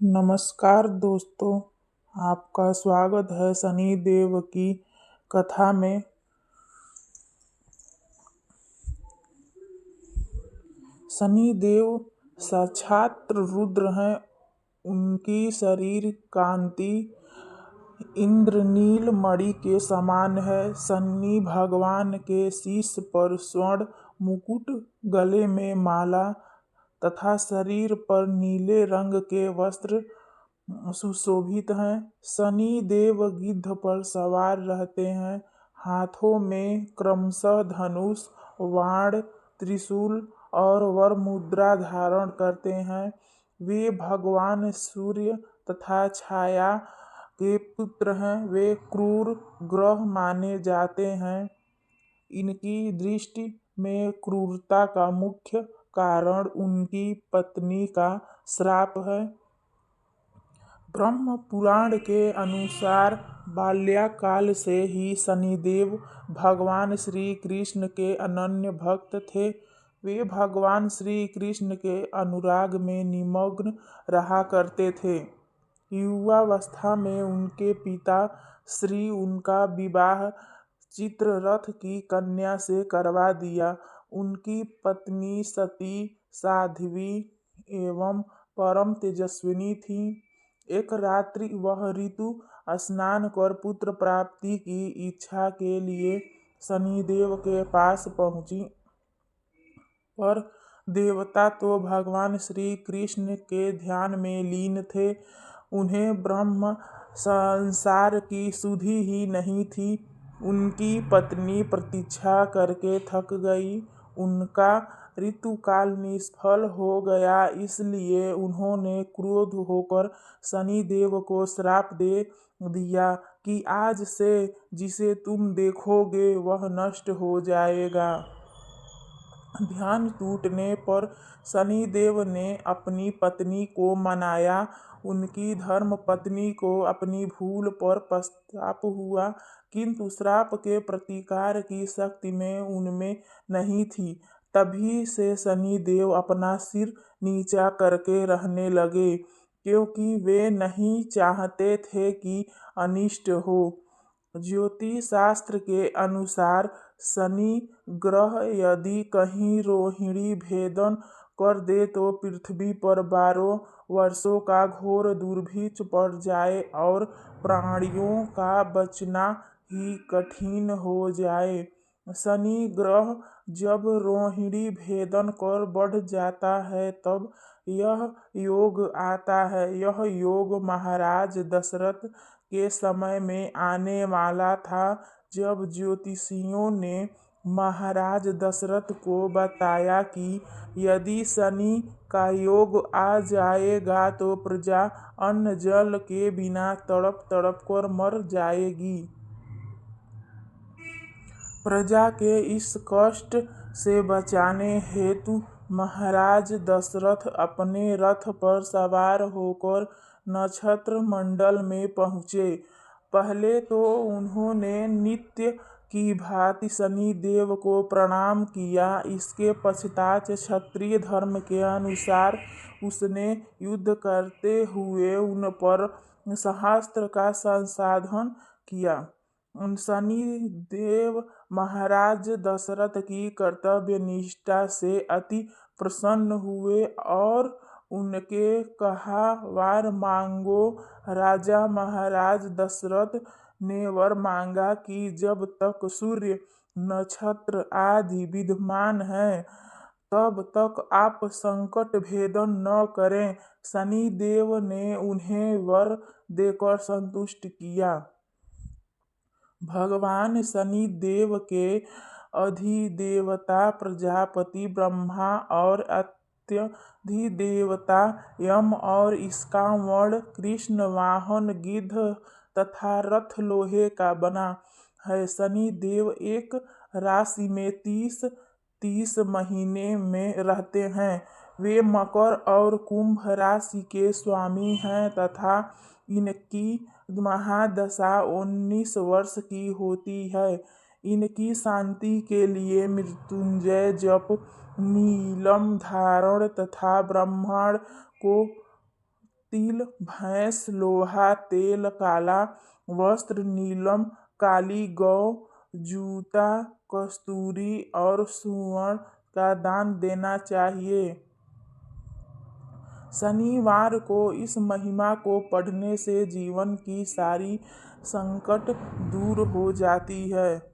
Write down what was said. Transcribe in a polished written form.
नमस्कार दोस्तों, आपका स्वागत है शनि देव की कथा में। शनि देव साक्षात रुद्र हैं। उनकी शरीर कांति इंद्रनील मणि के समान है। शनि भगवान के शीश पर स्वर्ण मुकुट, गले में माला तथा शरीर पर नीले रंग के वस्त्र सुशोभित हैं। शनि देव गिद्ध पर सवार रहते हैं। हाथों में क्रमशः धनुष, बाण, त्रिशूल और वर मुद्रा धारण करते हैं। वे भगवान सूर्य तथा छाया के पुत्र हैं। वे क्रूर ग्रह माने जाते हैं। इनकी दृष्टि में क्रूरता का मुख्य कारण उनकी पत्नी का श्राप है। ब्रह्म पुराण के अनुसार बाल्यकाल से ही शनिदेव भगवान श्री कृष्ण के अनन्य भक्त थे। वे भगवान श्री कृष्ण के अनुराग में निमग्न रहा करते थे। युवावस्था में उनके पिता श्री उनका विवाह चित्ररथ की कन्या से करवा दिया। उनकी पत्नी सती साध्वी एवं परम तेजस्विनी थी। एक रात्रि वह ऋतु स्नान कर पुत्र प्राप्ति की इच्छा के लिए शनिदेव के पास पहुंची, पर देवता तो भगवान श्री कृष्ण के ध्यान में लीन थे। उन्हें ब्रह्म संसार की सुधि ही नहीं थी। उनकी पत्नी प्रतीक्षा करके थक गई। उनका ऋतुकाल निष्फल हो गया, इसलिए उन्होंने क्रोध होकर शनिदेव को श्राप दे दिया कि आज से जिसे तुम देखोगे वह नष्ट हो जाएगा। ध्यान टूटने पर शनिदेव ने अपनी पत्नी को मनाया। उनकी धर्म पत्नी को अपनी भूल पर पश्चाताप हुआ, किंतु श्राप के प्रतिकार की शक्ति में उनमें नहीं थी। तभी से शनिदेव अपना सिर नीचा करके रहने लगे, क्योंकि वे नहीं चाहते थे कि अनिष्ट हो। ज्योतिष शास्त्र के अनुसार शनि ग्रह यदि कहीं रोहिणी भेदन कर दे तो पृथ्वी पर 12 वर्षों का घोर दुर्भिक्ष पड़ जाए और प्राणियों का बचना ही कठिन हो जाए। शनि ग्रह जब रोहिणी भेदन कर बढ़ जाता है तब यह योग आता है। यह योग महाराज दशरथ के समय में आने वाला था। जब ज्योतिषियों ने महाराज दशरथ को बताया कि यदि शनि का योग आ जाएगा तो प्रजा अन्न जल के बिना तड़प तड़प कर मर जाएगी। प्रजा के इस कष्ट से बचाने हेतु महाराज दशरथ अपने रथ पर सवार होकर नक्षत्र मंडल में पहुँचे। पहले तो उन्होंने नित्य की भांति शनिदेव को प्रणाम किया। इसके पश्चात क्षत्रिय धर्म के अनुसार उसने युद्ध करते हुए उन पर सहस्त्र का संसाधन किया। शनिदेव महाराज दशरथ की कर्तव्य निष्ठा से अति प्रसन्न हुए और उनके कहा वर मांगो। राजा महाराज दशरथ ने वर मांगा कि जब तक सूर्य नक्षत्र आदि विद्यमान हैं तब तक आप संकट भेदन न करें। शनिदेव ने उन्हें वर देकर संतुष्ट किया। भगवान शनिदेव के अधिदेवता प्रजापति ब्रह्मा और अत्यधिदेवता यम और इसका वर्ण कृष्ण वाहन गिद्ध तथा रथ लोहे का बना है। शनिदेव एक राशि में 30 महीने में रहते हैं। वे मकर और कुंभ राशि के स्वामी हैं तथा इनकी महादशा 19 वर्ष की होती है। इनकी शांति के लिए मृत्युंजय जप, नीलम धारण तथा ब्राह्मण को तिल, भैंस, लोहा, तेल, काला वस्त्र, नीलम, काली गौ, जूता, कस्तूरी और सुवर्ण का दान देना चाहिए। शनिवार को इस महिमा को पढ़ने से जीवन की सारी संकट दूर हो जाती है।